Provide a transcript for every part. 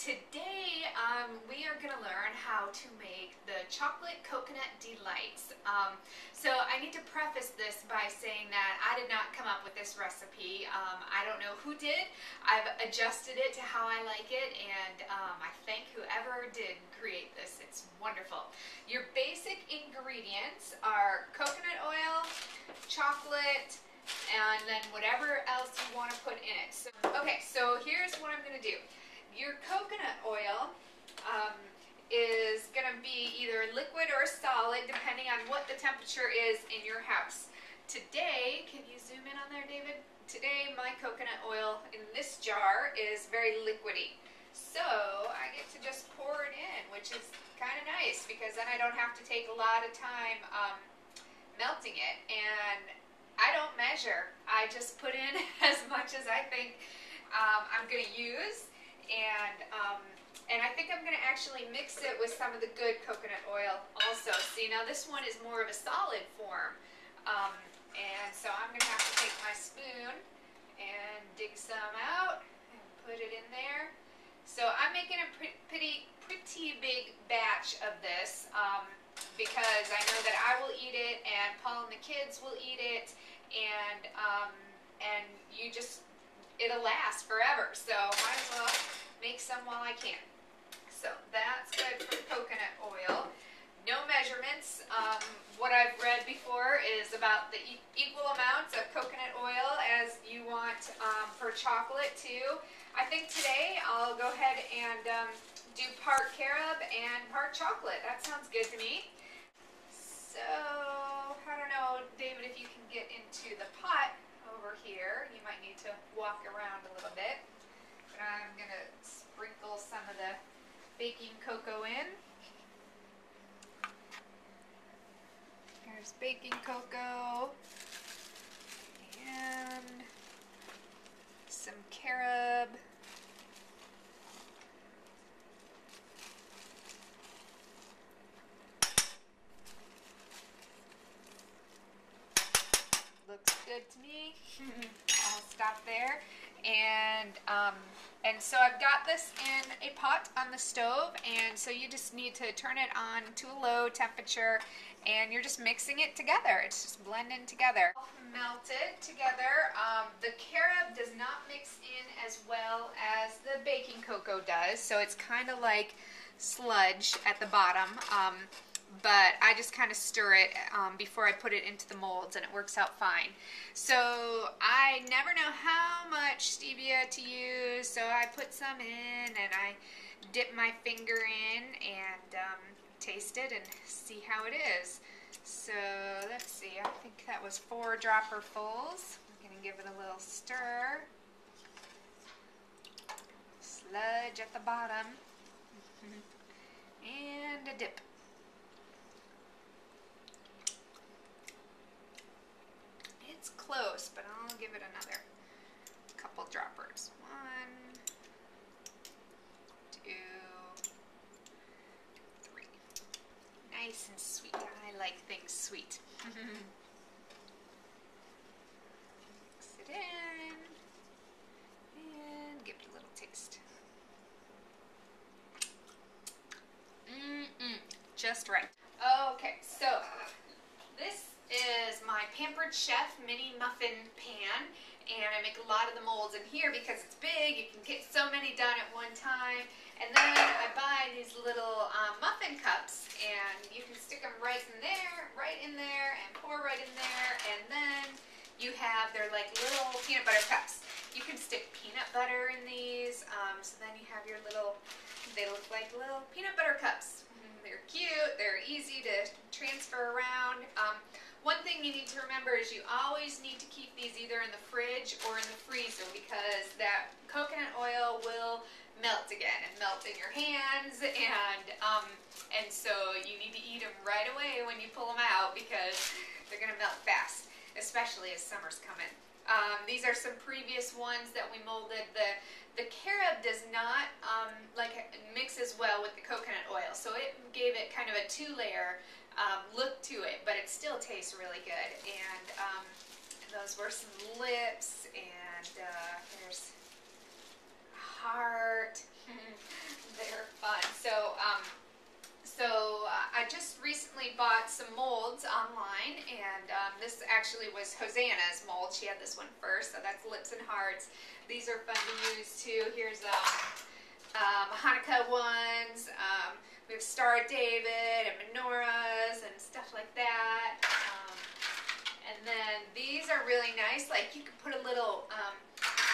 Today we are going to learn how to make the chocolate coconut delights. So I need to preface this by saying that I did not come up with this recipe. I don't know who did. I've adjusted it to how I like it, and I thank whoever did create this. It's wonderful. Your basic ingredients are coconut oil, chocolate, and then whatever else you want to put in it. So here's what I'm going to do. Your coconut oil is going to be either liquid or solid depending on what the temperature is in your house. Today, can you zoom in on there, David? Today my coconut oil in this jar is very liquidy. So I get to just pour it in, which is kind of nice because then I don't have to take a lot of time melting it. And I don't measure. I just put in as much as I think I'm going to use. And I think I'm going to actually mix it with some of the good coconut oil also. See, now this one is more of a solid form. And so I'm going to have to take my spoon and dig some out and put it in there. So I'm making a pretty big batch of this because I know that I will eat it and Paul and the kids will eat it, and it'll last forever. So might as well make some while I can. So that's good for coconut oil. No measurements. What I've read before is about the equal amounts of coconut oil as you want for chocolate too. I think today I'll go ahead and do part carob and part chocolate. That sounds good to me. So, I don't know, David, if you can get into the pot over here. You might need to walk around a little bit. But I'm going to sprinkle some of the baking cocoa in. There's baking cocoa and some carob. Looks good to me. I'll stop there. And so I've got this in a pot on the stove, and so you just need to turn it on to a low temperature, and you're just mixing it together. It's just blending together. Melted together. The carob does not mix in as well as the baking cocoa does, so it's kind of like sludge at the bottom. But I just kind of stir it before I put it into the molds, and it works out fine. So I never know how much stevia to use, so I put some in and I dip my finger in and taste it and see how it is. So let's see, I think that was 4 dropperfuls. I'm going to give it a little stir. Sludge at the bottom. And a dip. It's close, but I'll give it another couple droppers. 1, 2, 3. Nice and sweet. I like things sweet. Mix it in and give it a little taste. Just right. Okay, so this is my Pampered Chef mini muffin pan, and I make a lot of the molds in here because it's big. You can get so many done at one time. And then I buy these little muffin cups, and you can stick them right in there, and pour right in there, and then you have, they're like little peanut butter cups. You can stick peanut butter in these, so then you have your little, they look like little peanut butter cups. They're cute, they're easy to transfer around. One thing you need to remember is you always need to keep these either in the fridge or in the freezer, because that coconut oil will melt again and melt in your hands, and so you need to eat them right away when you pull them out because they're going to melt fast, especially as summer's coming. These are some previous ones that we molded. The carob does not mix as well with the coconut oil, so it gave it kind of a 2-layer look to it, but it still tastes really good. And those were some lips, and there's a heart. I just recently bought some molds online, and this actually was Hosanna's mold. She had this one first, so that's lips and hearts. These are fun to use too. Here's Hanukkah ones. We have Star of David and menorahs and stuff like that. And then these are really nice. Like, you could put a little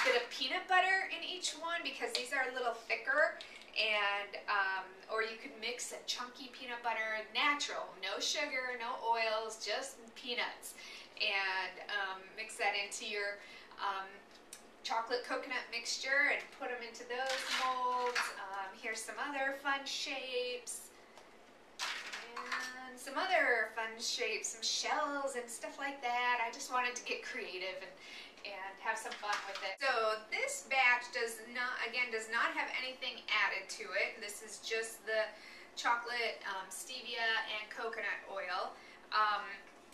bit of peanut butter in each one because these are a little thicker. And or you could mix a chunky peanut butter, natural, no sugar, no oils, just peanuts, and mix that into your chocolate coconut mixture and put them into those molds. Here's some other fun shapes, and some other fun shapes, some shells and stuff like that. I just wanted to get creative and have some fun with it. So this batch does not have anything added to it. This is just the chocolate, stevia, and coconut oil.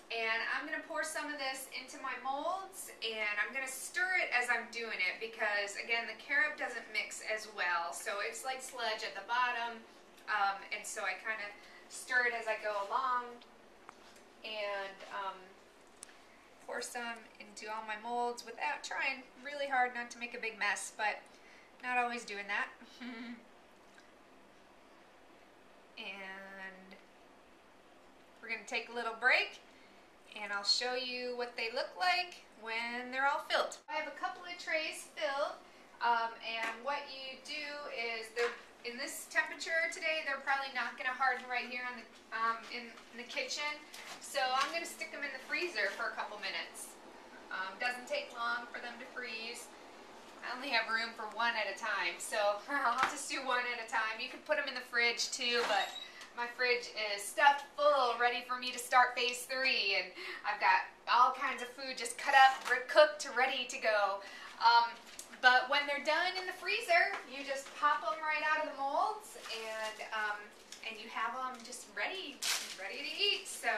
And I'm going to pour some of this into my molds, and I'm going to stir it as I'm doing it because, again, the carob doesn't mix as well. So it's like sludge at the bottom, and so I kind of stir it as I go along. And pour some into all my molds without trying really hard not to make a big mess, but not always doing that. And we're going to take a little break, and I'll show you what they look like when they're all filled. I have a couple of trays filled, and what you do is they're in this temperature today. They're probably not going to harden right here on the in the kitchen, so I'm going to stick them in the freezer for a couple minutes. Doesn't take long for them to freeze. I only have room for one at a time, so I'll just do one at a time. You could put them in the fridge too, but my fridge is stuffed full, ready for me to start phase 3, and I've got all kinds of food just cut up, cooked, ready to go. But when they're done in the freezer, you just pop them right out of the molds, and you have them just ready to eat. So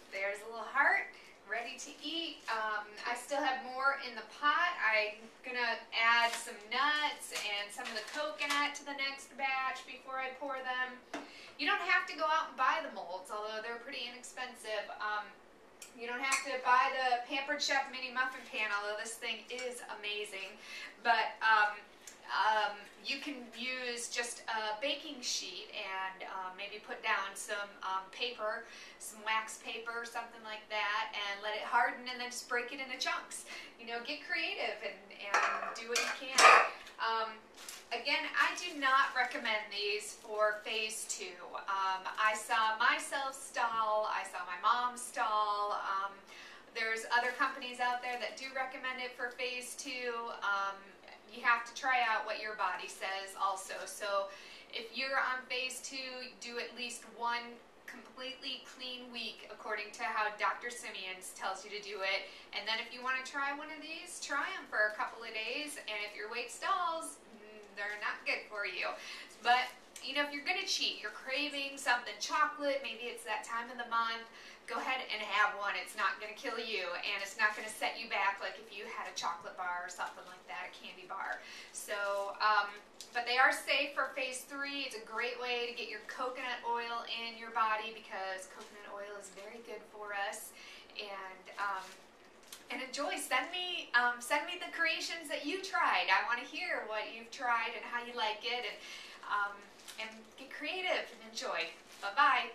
there's a little heart, ready to eat. I still have more in the pot. I'm gonna add some nuts and some of the coconut to the next batch before I pour them. You don't have to go out and buy the molds, although they're pretty inexpensive. You don't have to buy the Pampered Chef mini muffin pan, although this thing is amazing. But you can use just a baking sheet and maybe put down some paper, some wax paper, something like that, and let it harden, and then just break it into chunks. You know, get creative and do what you can. Again, I do not recommend these for phase 2. I saw myself stall, I saw my mom stall. There's other companies out there that do recommend it for phase 2. You have to try out what your body says also. So if you're on phase 2, do at least one completely clean week according to how Dr. Simeon's tells you to do it. And then if you want to try one of these, try them for a couple of days. And if your weight stalls, they're not good for you. But you know, if you're gonna cheat, you're craving something chocolate, maybe it's that time of the month, go ahead and have one. It's not gonna kill you, and it's not gonna set you back like if you had a chocolate bar or something like that, a candy bar. So, but they are safe for phase 3. It's a great way to get your coconut oil in your body because coconut oil is very good for us. And enjoy. Send me the creations that you tried. I want to hear what you've tried and how you like it, and get creative and enjoy. Bye-bye.